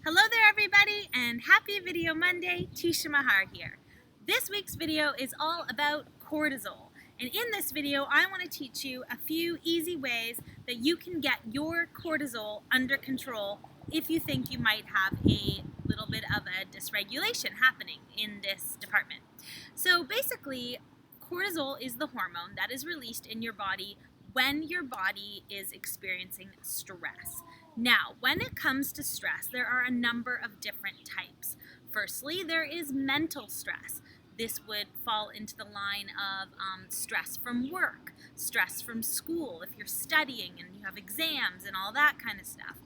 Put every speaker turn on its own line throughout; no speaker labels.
Hello there everybody and happy Video Monday, Teshia here. This week's video is all about cortisol, and in this video I want to teach you a few easy ways that you can get your cortisol under control if you think you might have a little bit of a dysregulation happening in this department. So basically, cortisol is the hormone that is released in your body when your body is experiencing stress. Now, when it comes to stress, there are a number of different types. Firstly, there is mental stress. This would fall into the line of stress from work, stress from school, if you're studying and you have exams and all that kind of stuff.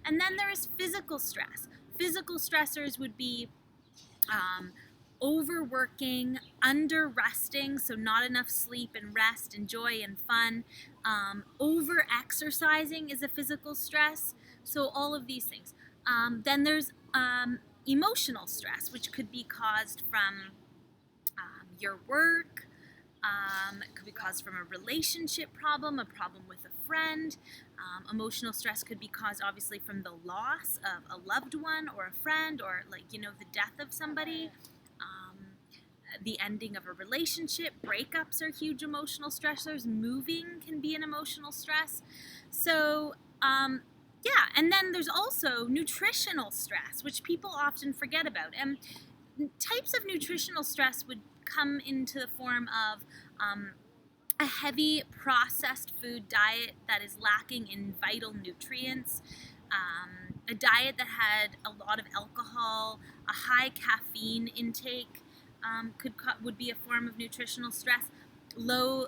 And then there is physical stress. Physical stressors would be overworking, under-resting, so not enough sleep and rest and joy and fun. Over-exercising is a physical stress, so all of these things. Then there's emotional stress, which could be caused from your work. It could be caused from a relationship problem, a problem with a friend. Emotional stress could be caused obviously from the loss of a loved one or a friend, or the death of somebody. The ending of a relationship, breakups are huge emotional stressors. Moving can be an emotional stress. So, and then there's also nutritional stress, which people often forget about. And types of nutritional stress would come into the form of a heavy processed food diet that is lacking in vital nutrients, a diet that had a lot of alcohol, a high caffeine intake, would be a form of nutritional stress.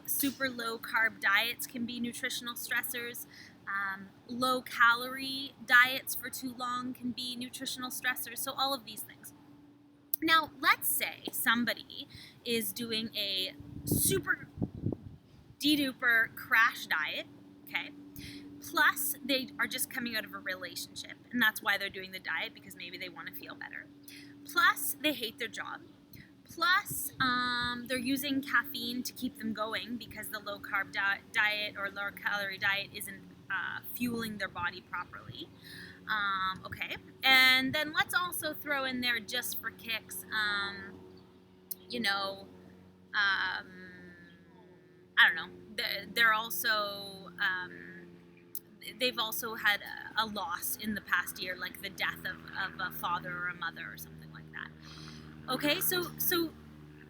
Super low carb diets can be nutritional stressors. Low calorie diets for too long can be nutritional stressors. So all of these things. Now, let's say somebody is doing a super de-duper crash diet, okay? Plus, they are just coming out of a relationship, and that's why they're doing the diet, because maybe they want to feel better. Plus, they hate their job. Plus, they're using caffeine to keep them going because the low-carb diet or low-calorie diet isn't fueling their body properly. Okay, and then let's also throw in there, just for kicks, I don't know, they're also, they've also had a loss in the past year, like the death of a father or a mother or something like that. Okay, so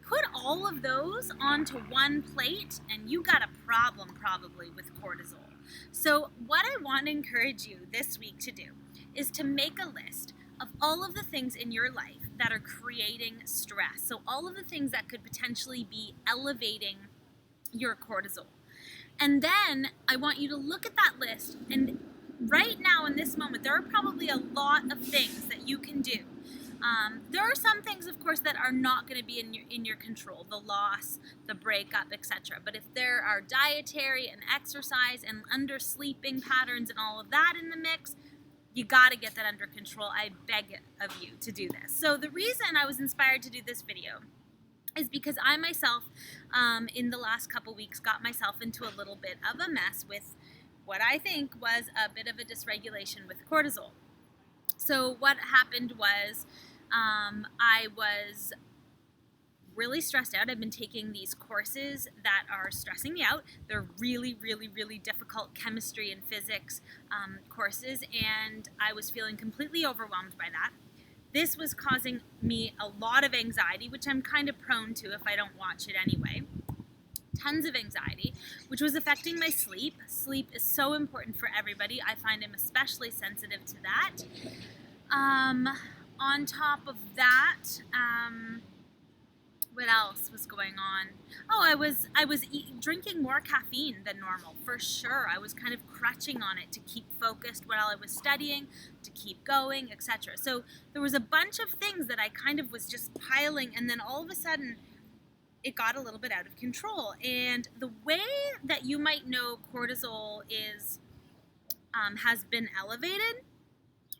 put all of those onto one plate and you got a problem probably with cortisol. So what I want to encourage you this week to do is to make a list of all of the things in your life that are creating stress. So all of the things that could potentially be elevating your cortisol. And then I want you to look at that list, and right now in this moment, there are probably a lot of things that you can do. There are some things, of course, that are not going to be in your control, the loss, the breakup, etc. But if there are dietary and exercise and undersleeping patterns and all of that in the mix, you got to get that under control. I beg of you to do this. So the reason I was inspired to do this video is because I myself, in the last couple weeks, got myself into a little bit of a mess with what I think was a bit of a dysregulation with cortisol. So what happened was I was really stressed out. I've been taking these courses that are stressing me out. They're really, really, really difficult chemistry and physics courses, and I was feeling completely overwhelmed by that. This was causing me a lot of anxiety, which I'm kind of prone to if I don't watch it anyway. Tons of anxiety, which was affecting my sleep. Sleep is so important for everybody. I find I'm especially sensitive to that. On top of that, what else was going on? Oh, I was drinking more caffeine than normal, for sure. I was kind of crutching on it to keep focused while I was studying, to keep going, etc. So there was a bunch of things that I kind of was just piling, and then all of a sudden it got a little bit out of control. And the way that you might know cortisol is has been elevated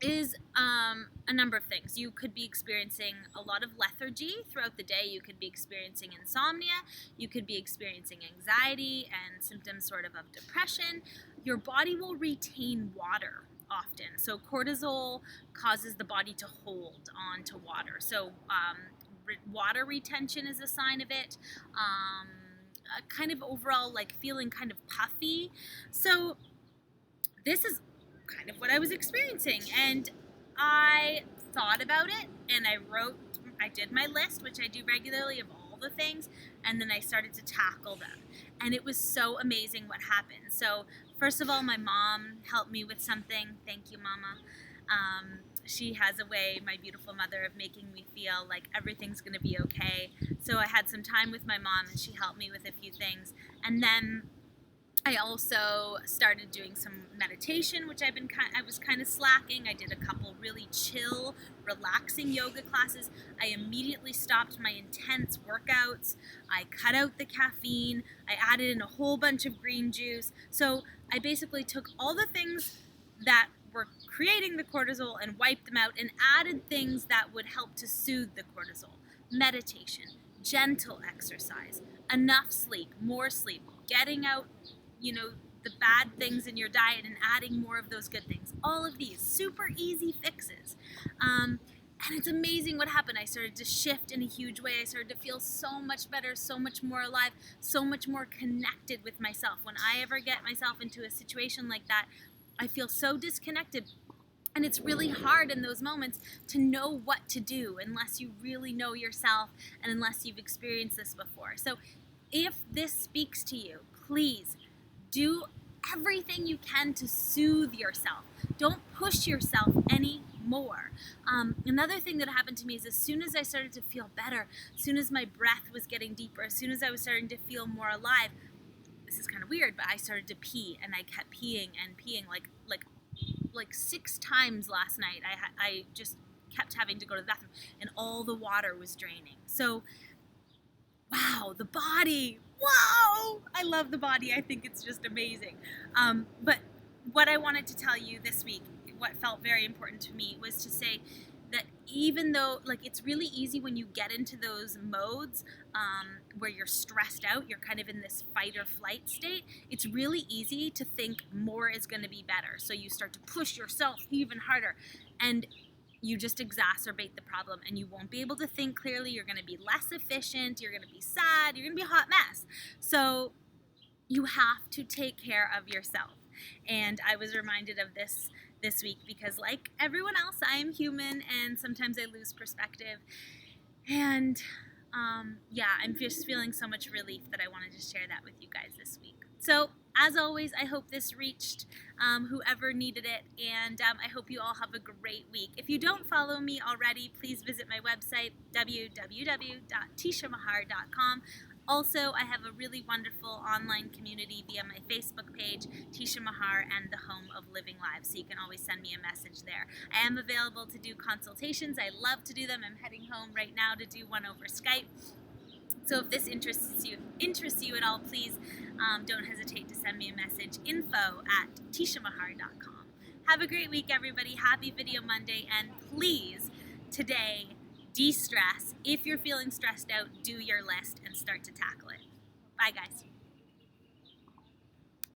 is a number of things. You could be experiencing a lot of lethargy throughout the day. You could be experiencing insomnia. You could be experiencing anxiety and symptoms sort of depression. Your body will retain water often. So cortisol causes the body to hold on to water. So water retention is a sign of it. Kind of overall like feeling kind of puffy. So this is kind of what I was experiencing, and I thought about it, and I did my list, which I do regularly, of all the things, and then I started to tackle them, and it was so amazing what happened. So first of all, my mom helped me with something. Thank you, Mama. She has a way, my beautiful mother, of making me feel like everything's going to be okay. So I had some time with my mom, and she helped me with a few things, and then I also started doing some meditation, which I was kind of slacking. I did a couple really chill, relaxing yoga classes. I immediately stopped my intense workouts. I cut out the caffeine. I added in a whole bunch of green juice. So I basically took all the things that were creating the cortisol and wiped them out, and added things that would help to soothe the cortisol. Meditation, gentle exercise, enough sleep, more sleep, getting out the bad things in your diet and adding more of those good things. All of these super easy fixes. And it's amazing what happened. I started to shift in a huge way. I started to feel so much better, so much more alive, so much more connected with myself. When I ever get myself into a situation like that, I feel so disconnected. And it's really hard in those moments to know what to do unless you really know yourself and unless you've experienced this before. So if this speaks to you, please do everything you can to soothe yourself. Don't push yourself anymore. Another thing that happened to me is as soon as I started to feel better, as soon as my breath was getting deeper, as soon as I was starting to feel more alive, this is kind of weird, but I started to pee, and I kept peeing and peeing like 6 times last night. I just kept having to go to the bathroom, and all the water was draining. So wow, the body. Whoa! I love the body. I think it's just amazing. But what I wanted to tell you this week, what felt very important to me, was to say that even though, like, it's really easy when you get into those modes where you're stressed out, you're kind of in this fight or flight state, it's really easy to think more is going to be better. So you start to push yourself even harder, and you just exacerbate the problem, and you won't be able to think clearly. You're going to be less efficient. You're going to be sad. You're going to be a hot mess. So you have to take care of yourself. And I was reminded of this week because, like everyone else, I am human, and sometimes I lose perspective. And I'm just feeling so much relief that I wanted to share that with you guys this week. So as always, I hope this reached whoever needed it, and I hope you all have a great week. If you don't follow me already, please visit my website, www.teshiamahar.com. Also, I have a really wonderful online community via my Facebook page, Teshia Mahar and the Home of Living Lives, so you can always send me a message there. I am available to do consultations. I love to do them. I'm heading home right now to do one over Skype. So if this interests you at all, please don't hesitate to send me a message, info@teshiamahar.com. Have a great week, everybody. Happy Video Monday, and please, today, de-stress. If you're feeling stressed out, do your list and start to tackle it. Bye, guys.